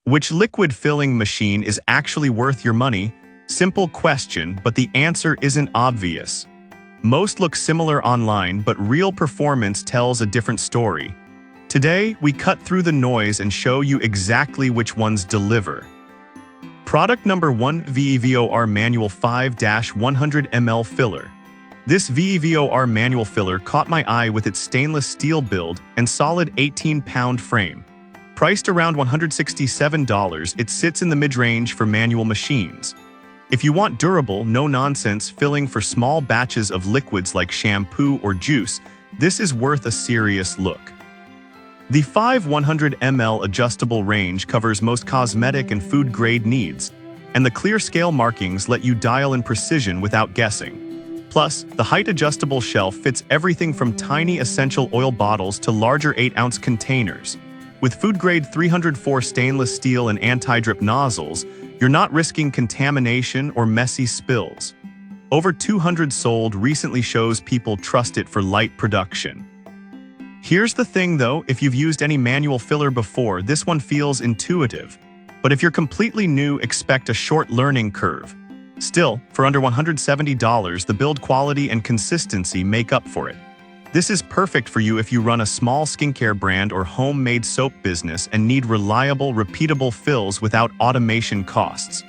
Which liquid filling machine is actually worth your money? Simple question, but the answer isn't obvious. Most look similar online, but real performance tells a different story. Today, we cut through the noise and show you exactly which ones deliver. Product number 1: VEVOR Manual 5-100 ml Filler. This VEVOR manual filler caught my eye with its stainless steel build and solid 18-pound frame. Priced around $167, it sits in the mid-range for manual machines. If you want durable, no-nonsense filling for small batches of liquids like shampoo or juice, this is worth a serious look. The 5-100 ml adjustable range covers most cosmetic and food-grade needs, and the clear scale markings let you dial in precision without guessing. Plus, the height-adjustable shelf fits everything from tiny essential oil bottles to larger 8-ounce containers. With food-grade 304 stainless steel and anti-drip nozzles, you're not risking contamination or messy spills. Over 200 sold recently shows people trust it for light production. Here's the thing though, if you've used any manual filler before, this one feels intuitive. But if you're completely new, expect a short learning curve. Still, for under $170, the build quality and consistency make up for it. This is perfect for you if you run a small skincare brand or homemade soap business and need reliable, repeatable fills without automation costs.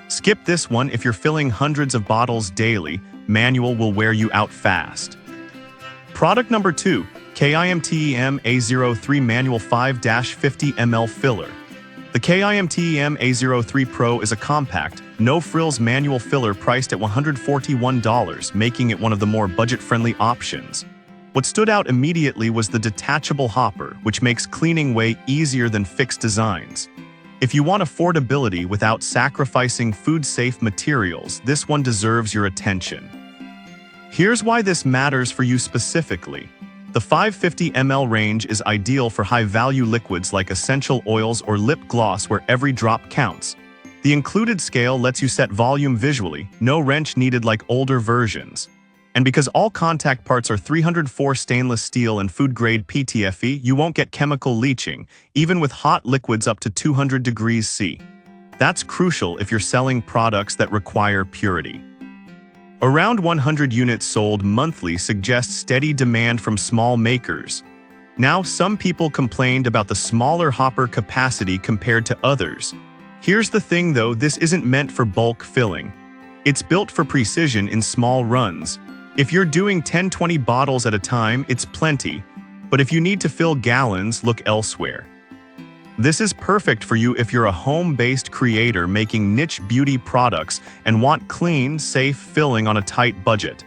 Skip this one if you're filling hundreds of bottles daily. Manual will wear you out fast. Product number 2: KIMTEM A03 Manual 5-50 ml Filler. The KIMTEM A03 Pro is a compact, no-frills manual filler priced at $141, making it one of the more budget-friendly options. What stood out immediately was the detachable hopper, which makes cleaning way easier than fixed designs. If you want affordability without sacrificing food-safe materials, this one deserves your attention. Here's why this matters for you specifically. The 550 ml range is ideal for high-value liquids like essential oils or lip gloss where every drop counts. The included scale lets you set volume visually, no wrench needed like older versions. And because all contact parts are 304 stainless steel and food-grade PTFE, you won't get chemical leaching, even with hot liquids up to 200 degrees C. That's crucial if you're selling products that require purity. Around 100 units sold monthly suggests steady demand from small makers. Now, some people complained about the smaller hopper capacity compared to others. Here's the thing though, this isn't meant for bulk filling. It's built for precision in small runs. If you're doing 10-20 bottles at a time, it's plenty. But if you need to fill gallons, look elsewhere. This is perfect for you if you're a home-based creator making niche beauty products and want clean, safe filling on a tight budget.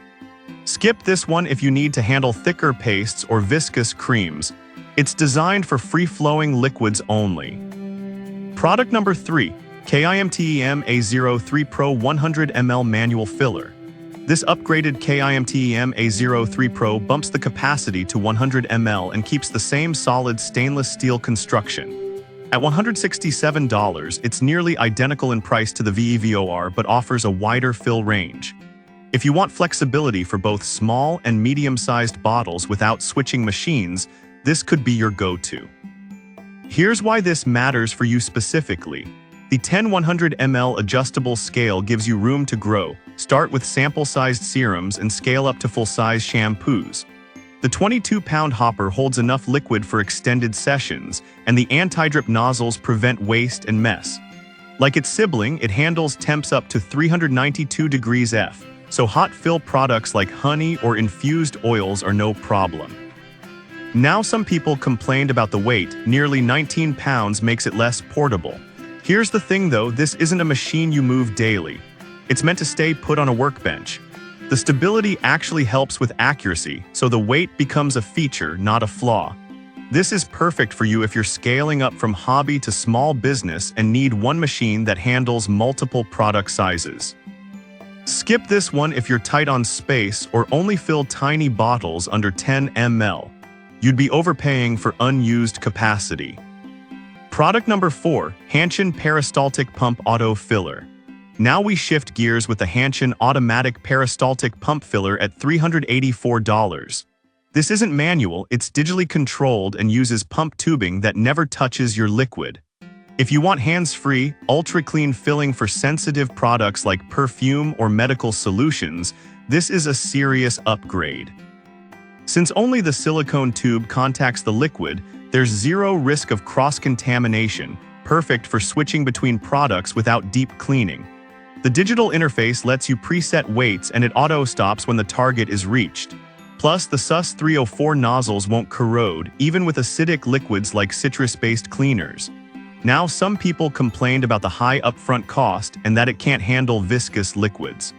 Skip this one if you need to handle thicker pastes or viscous creams. It's designed for free-flowing liquids only. Product number 3: KIMTEM A03 Pro 100 ml Manual Filler. This upgraded KIMTEM A03 Pro bumps the capacity to 100 ml and keeps the same solid stainless steel construction. At $167, it's nearly identical in price to the VEVOR but offers a wider fill range. If you want flexibility for both small and medium-sized bottles without switching machines, this could be your go-to. Here's why this matters for you specifically. The 10-100 ml adjustable scale gives you room to grow. Start with sample-sized serums and scale up to full-size shampoos. The 22-pound hopper holds enough liquid for extended sessions, and the anti-drip nozzles prevent waste and mess. Like its sibling, it handles temps up to 392 degrees F, so hot fill products like honey or infused oils are no problem. Now some people complained about the weight. Nearly 19 pounds makes it less portable. Here's the thing though, this isn't a machine you move daily. It's meant to stay put on a workbench. The stability actually helps with accuracy, so the weight becomes a feature, not a flaw. This is perfect for you if you're scaling up from hobby to small business and need one machine that handles multiple product sizes. Skip this one if you're tight on space or only fill tiny bottles under 10 ml. You'd be overpaying for unused capacity. Product number 4: Hanshin Peristaltic Pump Auto Filler. Now we shift gears with the Hanshin Automatic Peristaltic Pump Filler at $384. This isn't manual, it's digitally controlled and uses pump tubing that never touches your liquid. If you want hands-free, ultra-clean filling for sensitive products like perfume or medical solutions, this is a serious upgrade. Since only the silicone tube contacts the liquid, there's zero risk of cross-contamination, perfect for switching between products without deep cleaning. The digital interface lets you preset weights and it auto-stops when the target is reached. Plus, the SUS 304 nozzles won't corrode, even with acidic liquids like citrus-based cleaners. Now, some people complained about the high upfront cost and that it can't handle viscous liquids.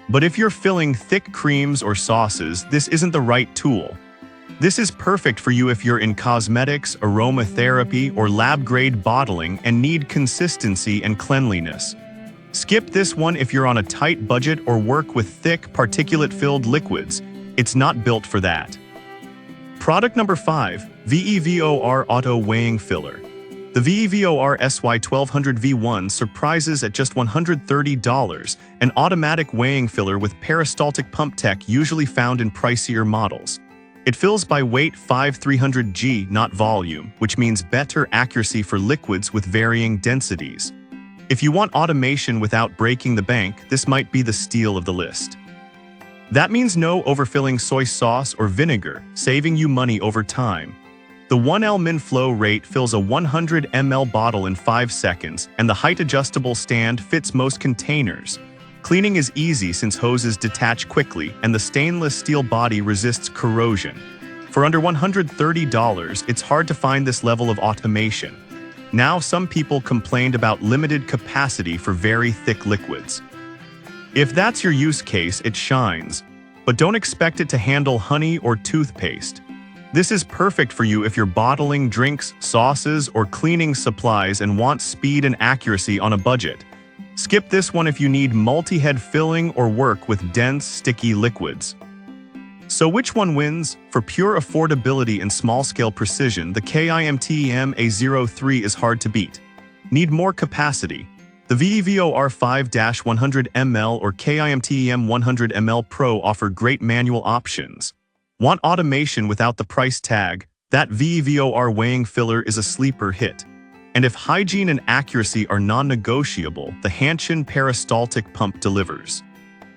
But if you're filling thick creams or sauces, this isn't the right tool. This is perfect for you if you're in cosmetics, aromatherapy, or lab-grade bottling and need consistency and cleanliness. Skip this one if you're on a tight budget or work with thick, particulate-filled liquids. It's not built for that. Product number 5, VEVOR Auto Weighing Filler. The VEVOR SY1200V1 surprises at just $130, an automatic weighing filler with peristaltic pump tech usually found in pricier models. It fills by weight 5300G, not volume, which means better accuracy for liquids with varying densities. If you want automation without breaking the bank, this might be the steal of the list. That means no overfilling soy sauce or vinegar, saving you money over time. The 1L min flow rate fills a 100 ml bottle in 5 seconds, and the height-adjustable stand fits most containers. Cleaning is easy since hoses detach quickly, and the stainless steel body resists corrosion. For under $130, it's hard to find this level of automation. Now, some people complained about limited capacity for very thick liquids. If that's your use case, it shines. But don't expect it to handle honey or toothpaste. This is perfect for you if you're bottling drinks, sauces, or cleaning supplies and want speed and accuracy on a budget. Skip this one if you need multi-head filling or work with dense, sticky liquids. So which one wins? For pure affordability and small-scale precision, the KIMTEM A03 is hard to beat. Need more capacity? The VEVOR 5-100 ml or KIMTEM 100 ml Pro offer great manual options. Want automation without the price tag? That VEVOR weighing filler is a sleeper hit. And if hygiene and accuracy are non-negotiable, the Hanshin peristaltic pump delivers.